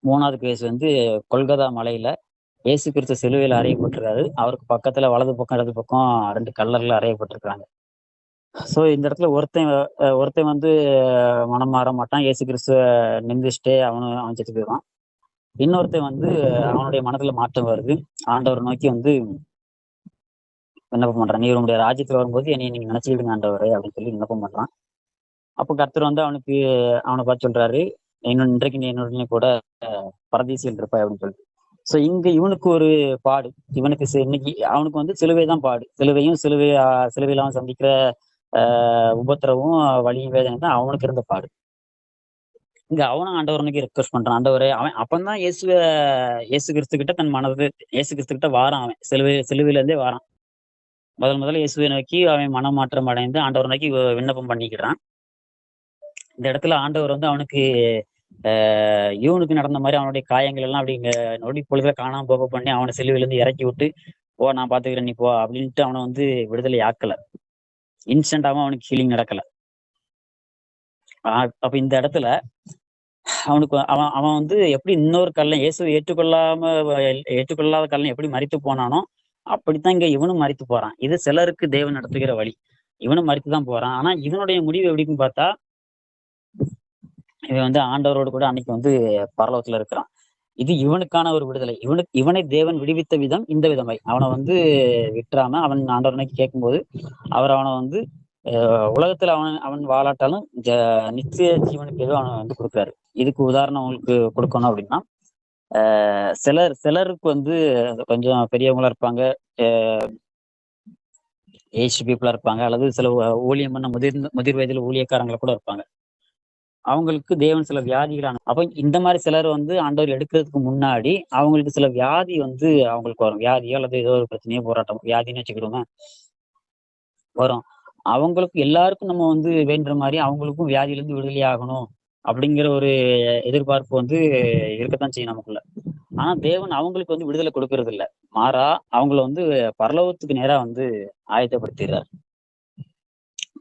3வது கேஸ் வந்து கொல்கத்தா மலையில இயேசு கிறிஸ்து சிலுவையில அறையப்பட்டிருக்காரு. அவருக்கு பக்கத்துல வலது பக்கம், இடது பக்கம் 2 கல்லர்கள் அறையப்பட்டிருக்காங்க. ஸோ இந்த இடத்துல ஒருத்தன் வந்து மனம் மாற மாட்டான். இயேசு கிறிஸ்துவ நிந்திச்சுட்டே அவன் செத்து போயிருவான். இன்னொருத்தன் வந்து அவனுடைய மனதுல மாற்றம் வருது. ஆண்டவர நோக்கி வந்து விண்ணப்பம் பண்றான். "நீர் உம்முடைய ராஜ்யத்துல வரும்போது என்னைய நீங்க நினைச்சுக்கிடுங்க ஆண்டவரே" அப்படின்னு சொல்லி விண்ணப்பம் பண்றான். அப்ப கர்த்தர் வந்து அவன பார்த்து சொல்றாரு, இன்றைக்கு நீ என்னுடனே கூட பரதீசில் இருப்பாய்" அப்படின்னு சொல்லிட்டு. ஸோ இங்க இவனுக்கு ஒரு பாடு. இவனுக்கு இன்னைக்கு அவனுக்கு வந்து சிலுவை தான் பாடு. சிலுவையில அவன் சந்திக்கிற உபத்திரவும், வலியும், வேதனை தான் அவனுக்கு இருந்த பாடு. இங்க அவனும் ஆண்டவர நோக்கி ரிக்வெஸ்ட் பண்றான். ஆண்டவரே அவன் அப்பந்தான் இயேசு கிறிஸ்து கிட்ட இயேசு கிறிஸ்து கிட்ட வாரான் அவன். சிலுவையில இருந்தே வாரான். முதல்ல இயேசுவை நோக்கி அவன் மனமாற்றம் அடைந்து ஆண்டவர நோக்கி விண்ணப்பம் பண்ணிக்கிறான். இந்த இடத்துல ஆண்டவர் வந்து அவனுக்கு இவனுக்கு நடந்த மாரி அவனுடைய காயங்கள் எல்லாம் அப்படி நொடி பொழுதுல காணாம போக பண்ணி அவன சிலுவையில இருந்து இறக்கி விட்டு, "போ நான் பார்த்துக்கிறேன் நீ போ" அப்படின்ட்டு அவன வந்து விடுதலை ஆக்கல. இன்ஸ்டன்டாவும் அவனுக்கு ஹீலிங் நடக்கல. அப்ப இந்த இடத்துல அவனுக்கு அவன் அவன் வந்து எப்படி இன்னொரு கள்ளன் இயேசுவை ஏற்றுக்கொள்ளாத கள்ளன் எப்படி மரித்து போனானோ, அப்படித்தான் இங்க இவனும் மரித்து போறான். இது சிலருக்கு தேவன் நடத்துகிற வழி. இவனும் மரித்து தான் போறான். ஆனா இவனுடைய முடிவு எப்படின்னு பார்த்தா, இவன் வந்து ஆண்டவரோடு கூட அன்னைக்கு வந்து பரலோகத்துல இருக்கிறான். இது இவனுக்கான ஒரு விடுதலை. இவனை தேவன் விடுவித்த விதம் இந்த விதமாய். அவன வந்து விட்டுறாம அவன் ஆண்டவரை நோக்கி கேட்கும்போது, அவர் அவன வந்து உலகத்துல அவன் அவன் வாழாட்டாலும் நித்திய ஜீவனுக்கு ஏதோ அவன வந்து குடுக்குறாரு. இதுக்கு உதாரணம் உங்களுக்கு கொடுக்கணும் அப்படின்னா, சிலருக்கு வந்து கொஞ்சம் பெரியவங்களா இருப்பாங்க. ஏஜ் பீப்புளா இருப்பாங்க. அல்லது சில ஊழியம் பண்ண முதிர் வயதில் ஊழியக்காரங்களா கூட இருப்பாங்க. அவங்களுக்கு தேவன் சில வியாதிகள் அப்ப இந்த மாதிரி சிலர் வந்து ஆண்டவர் எடுக்கிறதுக்கு முன்னாடி அவங்களுக்கு சில வியாதி வந்து அவங்களுக்கு வரும். வியாதியோ அல்லது ஏதோ ஒரு பிரச்சனையோ போராட்டம் வியாதின்னு வச்சுக்கிடுவோமே வரும். அவங்களுக்கு எல்லாருக்கும் நம்ம வந்து வேண்டுற மாதிரி அவங்களுக்கும் வியாதியிலிருந்து விடுதலை ஆகணும் அப்படிங்கிற ஒரு எதிர்பார்ப்பு வந்து இருக்கத்தான் செய்யும் நமக்குள்ள. ஆனா தேவன் அவங்களுக்கு வந்து விடுதலை கொடுக்கறது இல்ல. மாறா அவங்கள வந்து பரலோகத்துக்கு நேரா வந்து ஆயத்தப்படுத்திடுறார்.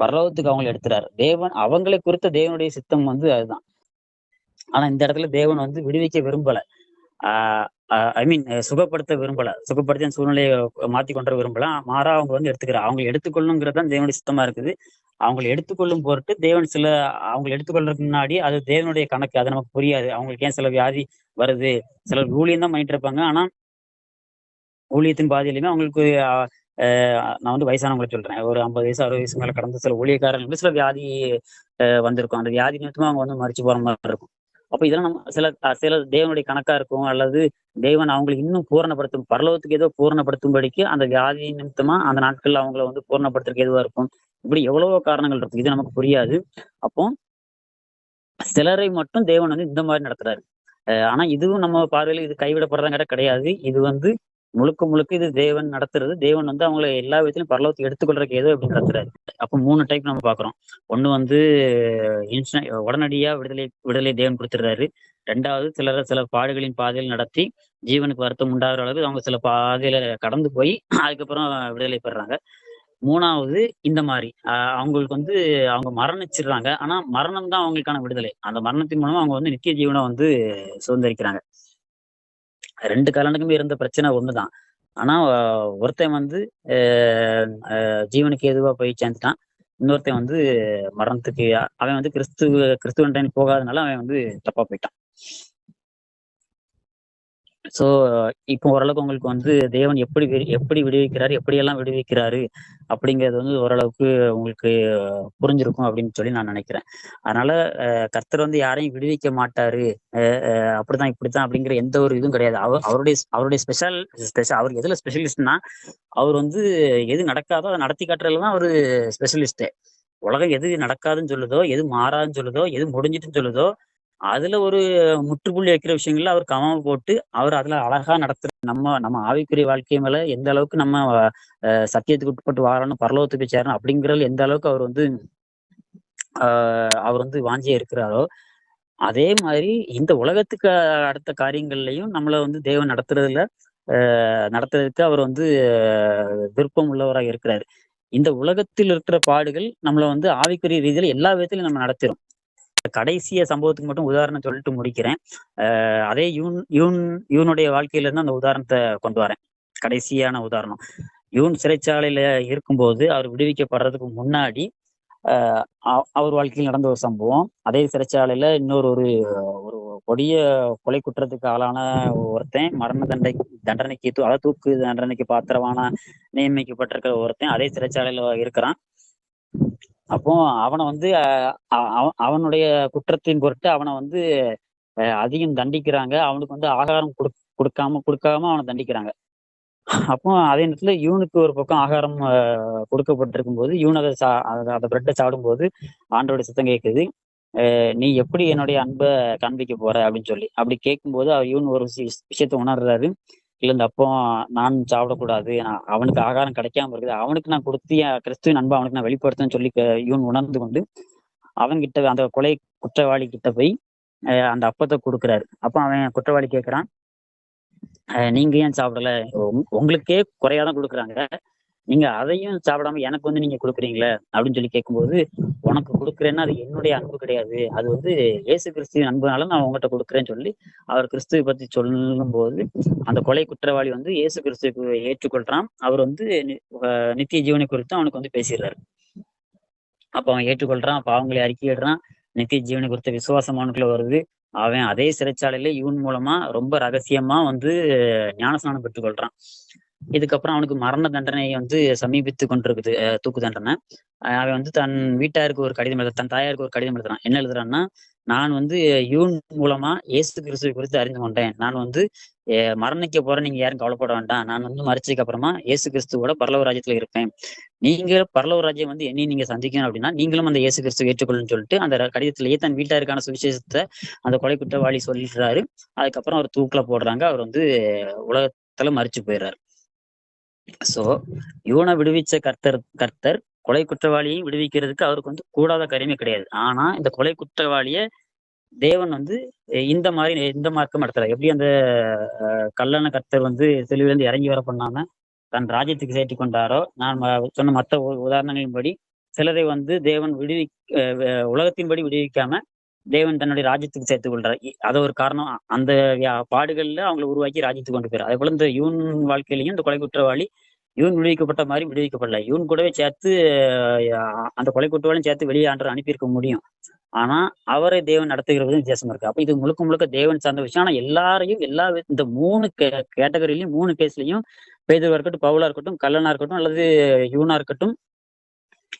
பரலோகத்துக்கு அவங்களை எடுத்துறாரு. அவங்களை குறித்த தேவனுடைய சித்தம் வந்து அதுதான். ஆனா இந்த இடத்துல தேவன் வந்து விடுவிக்க விரும்பல. ஆஹ் ஐ மீன் சுகப்படுத்த விரும்பல. சுகப்படுத்தி அந்த சூழ்நிலையை மாத்தி கொண்டு வர விரும்பல. மாறா அவங்க வந்து எடுத்துக்கிறார். அவங்க எடுத்துக்கொள்ளுங்கிறது தான் தேவனுடைய சித்தமா இருக்குது. அவங்களை எடுத்துக்கொள்ளும் பொருட்டு தேவன் அவங்க எடுத்துக்கொள்றதுக்கு முன்னாடி அது தேவனுடைய கணக்கு. அது நமக்கு புரியாது. அவங்களுக்கு ஏன் சில வியாதி வருது. சிலர் ஊழியம் தான் பண்ணிட்டு இருப்பாங்க. ஆனா ஊழியத்தின் பாதியிலுமே அவங்களுக்கு நான் வந்து வயசானவங்களை சொல்றேன். ஒரு 50 வயசு 60 வயசு மேல கடந்த சில ஊழியக்காரங்களுக்கு சில வியாதி வந்திருக்கும். அந்த வியாதி நிமித்தமா அவங்க வந்து மரிச்சு போற மாதிரி இருக்கும். அப்ப இதெல்லாம் நம்ம சில தேவனுடைய கணக்கா இருக்கும். அல்லது தேவன் அவங்களுக்கு இன்னும் பூரணப்படுத்தும் பரலோகத்துக்கு ஏதோ பூரணப்படுத்தும்படிக்கு அந்த வியாதி நிமித்தமா அந்த நாட்கள்ல அவங்கள வந்து பூரணப்படுத்துறதுக்கு எதுவா இருக்கும். இப்படி எவ்வளவோ காரணங்கள் இருக்கும். இது நமக்கு புரியாது. அப்போ சிலரை மட்டும் தேவன் வந்து இந்த மாதிரி நடத்துறாரு. ஆனா இதுவும் நம்ம பார்வையில இது கைவிடப்படுறதா கிடையாது. இது வந்து முழுக்க முழுக்க இது தேவன் நடத்துறது. தேவன் வந்து அவங்கள எல்லா விதத்திலும் பரலோகத்துக்கு எடுத்துக்கொள்றதுக்கு ஏதோ அப்படின்னு நடத்துறாரு. அப்ப 3 டைப் நம்ம பாக்குறோம். ஒண்ணு வந்து உடனடியா விடுதலை தேவன் கொடுத்துடுறாரு. 2வது சில பாடுகளின் பாதையில் நடத்தி ஜீவனுக்கு வருத்தம் உண்டாகிற அளவுக்கு அவங்க சில பாதையில கடந்து போய் அதுக்கப்புறம் விடுதலை பெறுறாங்க. 3வது இந்த மாதிரி அவங்களுக்கு வந்து அவங்க மரணிச்சிடுறாங்க. ஆனா மரணம் தான் அவங்களுக்கான விடுதலை. அந்த மரணத்தின் மூலமா அவங்க வந்து நித்திய ஜீவனை வந்து சுதந்திரிக்கிறாங்க. 2 கலனுக்குமே இருந்த பிரச்சனை ஒண்ணுதான். ஆனா ஒருத்தன் வந்து ஜீவனுக்கு எதுவா போய் சேர்ந்துட்டான். இன்னொருத்தன் வந்து மரணத்துக்கு அவன் வந்து கிறிஸ்துவன்ட்ட போகாதனால அவன் வந்து தப்பா போயிட்டான். சோ இப்போ ஓரளவுக்கு உங்களுக்கு வந்து தேவன் எப்படி விடுவிக்கிறாரு, எப்படியெல்லாம் விடுவிக்கிறாரு அப்படிங்கிறது வந்து ஓரளவுக்கு உங்களுக்கு புரிஞ்சிருக்கும் அப்படின்னு சொல்லி நான் நினைக்கிறேன். அதனால கர்த்தர் வந்து யாரையும் விடுவிக்க மாட்டாரு. அப்படித்தான் இப்படித்தான் அப்படிங்கிற எந்த ஒரு இதுவும் கிடையாது. அவருடைய அவர் எதுல ஸ்பெஷலிஸ்ட்னா அவர் வந்து எது நடக்காதோ அதை நடத்தி காட்டுறதுல தான் அவரு ஸ்பெஷலிஸ்ட். உலகம் எது நடக்காதுன்னு சொல்லுதோ, எது மாறாதுன்னு சொல்லுதோ, எது முடிஞ்சிட்டுன்னு சொல்லுதோ அதுல ஒரு முற்றுப்புள்ளி வைக்கிற விஷயங்கள்ல அவர் கவனம் போட்டு அவர் அதுல அழகா நம்ம நம்ம ஆவிக்குரிய வாழ்க்கை மேல எந்த அளவுக்கு நம்ம சத்தியத்துக்கு உட்பட்டு வாழணும், பரலோகத்துக்கு சேரணும் அப்படிங்கறதுல எந்த அளவுக்கு அவர் வந்து வாஞ்சியா இருக்கிறாரோ அதே மாதிரி இந்த உலகத்துக்கு அடுத்த காரியங்கள்லயும் நம்மள வந்து தேவன் நடத்துறதுக்கு அவர் வந்து விருப்பம் உள்ளவராக இருக்கிறாரு. இந்த உலகத்தில் இருக்கிற பாடுகள் நம்மள வந்து ஆவிக்குரிய ரீதியில எல்லா விதத்திலும் நம்ம நடத்திரும். கடைசிய சம்பவத்துக்கு மட்டும் உதாரணம் சொல்லிட்டு முடிக்கிறேன். அதே யூனுடைய வாழ்க்கையில இருந்து அந்த உதாரணத்தை கொண்டு வரேன். கடைசியான உதாரணம். யூன் சிறைச்சாலையில இருக்கும்போது அவர் விடுவிக்கப்படுறதுக்கு முன்னாடி அவர் வாழ்க்கையில் நடந்த ஒரு சம்பவம். அதே சிறைச்சாலையில இன்னொரு ஒரு ஒரு கொடிய கொலை குற்றத்துக்கு ஆளான ஒருத்தன் மரண தண்டனைக்கு அதாவது தூக்கு தண்டனைக்கு பாத்திரமான நியமிக்கப்பட்டிருக்கிற ஒருத்தன் அதே சிறைச்சாலையில இருக்கிறான். அப்போ அவனை வந்து அவனுடைய குற்றத்தின் பொருட்டு அவனை வந்து அதிகம் தண்டிக்கிறாங்க. அவனுக்கு வந்து ஆகாரம் கொடுக்காம அவனை தண்டிக்கிறாங்க. அப்போ அதே நேரத்துல யூனுக்கு ஒரு பக்கம் ஆகாரம் கொடுக்கப்பட்டிருக்கும் போது யூன் அதை பிரெட்டை சாப்பிடும்போது ஆண்டோட சித்தம் கேட்குது, நீ எப்படி என்னுடைய அன்பை காண்பிக்க போற அப்படின்னு சொல்லி. அப்படி கேட்கும்போது யூன் ஒரு விஷயத்த உணர்றாரு. இல்ல இந்த அப்போ நான் சாப்பிடக்கூடாது, அவனுக்கு ஆகாரம் கிடைக்காம இருக்குது, அவனுக்கு நான் கொடுத்து கிறிஸ்துவின் அன்பை அவனுக்கு நான் வெளிப்படுத்தேன்னு சொல்லி யூன் உணர்ந்து கொண்டு அவன்கிட்ட அந்த கொலை குற்றவாளி கிட்ட போய் அந்த அப்பத்தை கொடுக்குறாரு. அப்போ அவன் குற்றவாளி கேட்கிறான், நீங்க ஏன் சாப்பிடல? உங்களுக்கே குறையாதான் கொடுக்குறாங்க, நீங்க அதையும் சாப்பிடாம எனக்கு வந்து நீங்க கொடுக்குறீங்களே அப்படின்னு சொல்லி கேட்கும்போது, உனக்கு கொடுக்குறேன்னா அது என்னுடைய அன்பு கிடையாது, அது வந்து இயேசு கிறிஸ்துவின் அன்புனால நான் உங்ககிட்ட கொடுக்குறேன்னு சொல்லி அவர் கிறிஸ்துவை பத்தி சொல்லும் போது அந்த கொலை குற்றவாளி வந்து இயேசு கிறிஸ்துவுக்கு ஏற்றுக்கொள்றான். அவர் வந்து நித்திய ஜீவனை குறித்து அவனுக்கு வந்து பேசிடுறாரு. அப்ப அவன் ஏற்றுக்கொள்றான், பாவங்களை அறிக்கையிடுறான், நித்திய ஜீவனை குறித்த விசுவாசம் அவனுக்குள்ள வருது. அவன் அதே சிறைச்சாலையில யூன் மூலமா ரொம்ப ரகசியமா வந்து ஞானஸ்நானம் பெற்றுக்கொள்றான். இதுக்கப்புறம் அவனுக்கு மரண தண்டனை வந்து சமீபித்து கொண்டிருக்குது, தூக்கு தண்டனை. அவன் வந்து தன் வீட்டாருக்கு ஒரு கடிதம் எழுத, தன் தாயாருக்கு ஒரு கடிதம் எழுதுறான். என்ன எழுதுறான்னா, நான் வந்து யூன் மூலமா இயேசு கிறிஸ்துவை குறித்து அறிந்து கொண்டேன். நான் வந்து மரணிக்க போறேன், நீங்க யாரும் கவலைப்பட வேண்டாம். நான் வந்து மரிச்சதுக்கு அப்புறமா இயேசு கிறிஸ்துவோட பரலோக ராஜ்யத்துல இருப்பேன். நீங்க பரலோக ராஜ்யம் வந்து என்னையும் நீங்க சந்திக்கணும் அப்படின்னா நீங்களும் அந்த இயேசு கிறிஸ்துவை ஏற்றுக்கொள்ளுன்னு சொல்லிட்டு அந்த கடிதத்திலேயே தன் வீட்டாருக்கான சுவிசேஷத்தை அந்த கொலை குற்றவாளி சொல்லிடுறாரு. அதுக்கப்புறம் அவர் தூக்குல போடுறாங்க. அவர் வந்து உலகத்துல மரிச்சு போயிடுறாரு. சோ யூனை விடுவிச்ச கர்த்தர் கொலை குற்றவாளியையும் விடுவிக்கிறதுக்கு அவருக்கு வந்து கூடாத காரியமே கிடையாது. ஆனா இந்த கொலை குற்றவாளிய தேவன் வந்து இந்த மார்க்கம் நடத்துறாரு. எப்படி அந்த கல்லண கர்த்தர் வந்து சிலுவையிலிருந்து இறங்கி வர பண்ணாம தன் ராஜ்யத்துக்கு சேர்த்து கொண்டாரோ, நான் சொன்ன மற்ற உதாரணங்களின்படி சிலரை வந்து தேவன் உலகத்தின்படி விடுவிக்காம தேவன் தன்னுடைய ராஜ்யத்துக்கு சேர்த்துக் கொள்றார். அது ஒரு காரணம். அந்த பாடுகள்ல அவங்களை உருவாக்கி ராஜ்யத்துக்கு கொண்டு போயிரு. அதே போல இந்த யூன் வாழ்க்கையிலையும் இந்த கொலை குற்றவாளி யூன் விடுவிக்கப்பட்ட மாதிரி விடுவிக்கப்படல. யூன் கூடவே சேர்த்து அந்த கொலை குற்றவாளியும் சேர்த்து வெளியே ஆண்டு அனுப்பியிருக்க முடியும். ஆனா அவரை தேவன் நடத்துகிறது வித்தியாசம் இருக்கு. அப்ப இது முழுக்க முழுக்க தேவன் சார்ந்த விஷயம். ஆனா எல்லாரையும் இந்த 3 கேட்டகரியிலையும் 3 கேஸ்லயும் பேதுருவா இருக்கட்டும், பவுலா இருக்கட்டும், கல்லனா இருக்கட்டும், அல்லது யூனா இருக்கட்டும்,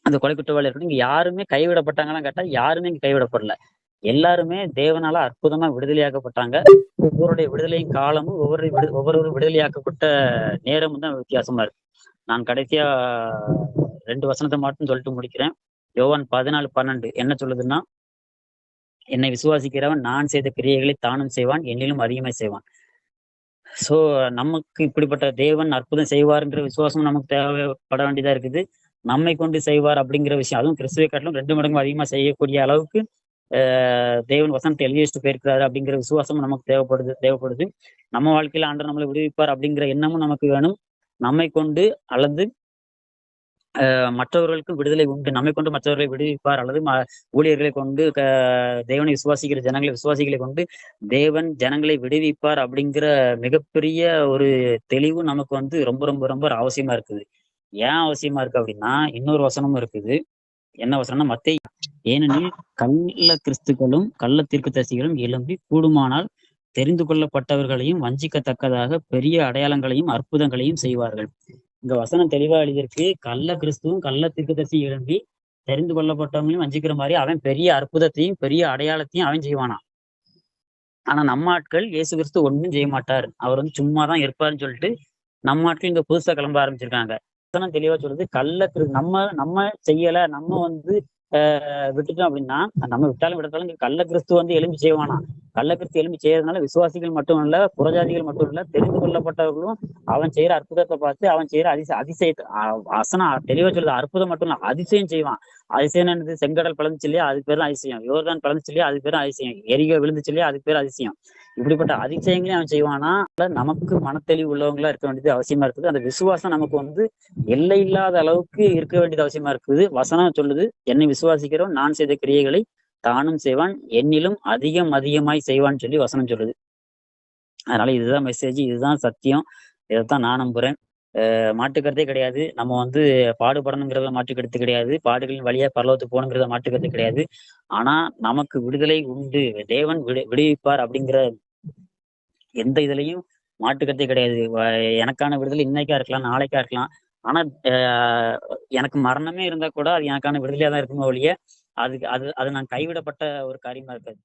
அந்த கொலை குற்றவாளி இருக்கட்டும், இங்க யாருமே கைவிடப்பட்டாங்கன்னு கேட்டா யாருமே இங்க கைவிடப்படல. எல்லாருமே தேவனால அற்புதமா விடுதலையாக்கப்பட்டாங்க. ஒவ்வொருடைய விடுதலையும் காலமும் ஒவ்வொரு விடுதலையாக்கப்பட்ட நேரமும் தான் வித்தியாசமா இருக்கு. நான் கடைசியா 2 வசனத்தை மட்டும் சொல்லிட்டு முடிக்கிறேன். யோவான் 14:12 என்ன சொல்லுதுன்னா, என்னை விசுவாசிக்கிறவன் நான் செய்த கிரியைகளை தானும் செய்வான், என்னிலும் அதிகமாக செய்வான். சோ நமக்கு இப்படிப்பட்ட தேவன் அற்புதம் செய்வாருங்கிற விசுவாசம் நமக்கு தேவைப்பட வேண்டியதா இருக்குது. நம்மை கொண்டு செய்வார் அப்படிங்கிற விஷயம், அதுவும் கிறிஸ்துவை காட்டிலும் 2 மடங்கு அதிகமா செய்யக்கூடிய அளவுக்கு தேவன் வசனத்தை எழுதி வச்சுட்டு போயிருக்கிறாரு அப்படிங்கிற விசுவாசமும் நமக்கு தேவைப்படுது. நம்ம வாழ்க்கையில ஆண்டவர் நம்மளை விடுவிப்பார் அப்படிங்கிற எண்ணமும் நமக்கு வேணும். நம்மை கொண்டு அல்லது மற்றவர்களுக்கு விடுதலை உண்டு, நம்மை கொண்டு மற்றவர்களை விடுவிப்பார், அல்லது ஊழியர்களை கொண்டு தேவனை விசுவாசிக்கிற விசுவாசிகளை கொண்டு தேவன் ஜனங்களை விடுவிப்பார் அப்படிங்கிற மிகப்பெரிய ஒரு தெளிவு நமக்கு வந்து ரொம்ப ரொம்ப ரொம்ப அவசியமா இருக்குது. ஏன் அவசியமா இருக்கு அப்படின்னா, இன்னொரு வசனமும் இருக்குது. என்ன வசனம்னா மத்தேயு, ஏனெனில் கள்ள கிறிஸ்துக்களும் கள்ள தீர்க்கதரிசிகளும் எழும்பி கூடுமானால் தெரிந்து கொள்ளப்பட்டவர்களையும் வஞ்சிக்கத்தக்கதாக பெரிய அடையாளங்களையும் அற்புதங்களையும் செய்வார்கள். இங்க வசனம் தெளிவா எழுதியிருக்கு. கள்ள கிறிஸ்துவும் கள்ள தீர்க்கதரிசி எழும்பி தெரிந்து கொள்ளப்பட்டவங்களையும் வஞ்சிக்கிற மாதிரி அவன் பெரிய அற்புதத்தையும் பெரிய அடையாளத்தையும் அவன் செய்வானா. ஆனா நம்ம ஆட்கள் இயேசு கிறிஸ்து ஒன்றும் செய்ய மாட்டார், அவர் வந்து சும்மாதான் இருப்பாருன்னு சொல்லிட்டு நம்ம ஆட்கள் இங்க புதுசா கிளம்ப ஆரம்பிச்சிருக்காங்க. வசனம் தெளிவா சொல்றது, நம்ம செய்யல, நம்ம வந்து விட்டுட்டோம் அப்படின்னா, நம்ம விட்டாலும் விடத்தாலும் கள்ள கிறிஸ்து வந்து எழும்பி செய்வானா. கள்ள கிறிஸ்து எழும்பி செய்யறதுனால விசுவாசிகள் மட்டும் இல்ல, புறஜாதிகள் மட்டும் இல்ல, தெரிந்து கொள்ளப்பட்டவர்களும் அவன் செய்யற அற்புதத்தை பார்த்து அவன் செய்யற அதிசயத்தை வசனம் தெளிவா சொல்றது. அற்புதம் மட்டும் இல்ல, அதிசயம் செய்வான். அதிசயம் என்னது? செங்கடல் பிளந்துச்சு இல்லையா, அதுக்கு பேர் தான் அதிசயம். யோர்தான் பிளந்துச்சு இல்லையா, அதுக்கு பேர் அதிசயம். எரிகோ விழுந்துச்சு இல்லையா, அதுக்கு பேர் அதிசயம். இப்படிப்பட்ட அதிசயங்களையும் அவன் செய்வானா. நமக்கு மனத்தெளிவு உள்ளவங்களா இருக்க வேண்டியது அவசியமா இருக்குது. அந்த விசுவாசம் நமக்கு வந்து எல்லை இல்லாத அளவுக்கு இருக்க வேண்டியது அவசியமா இருக்குது. வசனம் சொல்லுது, என்னை விசுவாசிக்கிறோம் நான் செய்த கிரியைகளை தானும் செய்வான், என்னிலும் அதிகம் அதிகமாய் செய்வான்னு சொல்லி வசனம் சொல்லுது. அதனால இதுதான் மெசேஜ், இதுதான் சத்தியம். இதைத்தான் நான் நம்புறேன். மாற்று கருத்தே கிடையாது. நம்ம வந்து பாடுபடணுங்கிறதுல மாற்று கருத்து கிடையாது. பாடுகளின் வழியா பரலோகத்துக்கு போகணுங்கிறதுல மாற்று கருத்து கிடையாது. ஆனா நமக்கு விடுதலை உண்டு. தேவன் விடுவிப்பார் அப்படிங்கிற எந்த இதுலயும் மாற்று கருத்தே கிடையாது. எனக்கான விடுதலை இன்னைக்கா இருக்கலாம், நாளைக்கா இருக்கலாம். ஆனா எனக்கு மரணமே இருந்தா கூட அது எனக்கான விடுதலையா தான் இருக்குமே ஒழிய, அதுக்கு அது அது நான் கைவிடப்பட்ட ஒரு காரியமா இருக்காது.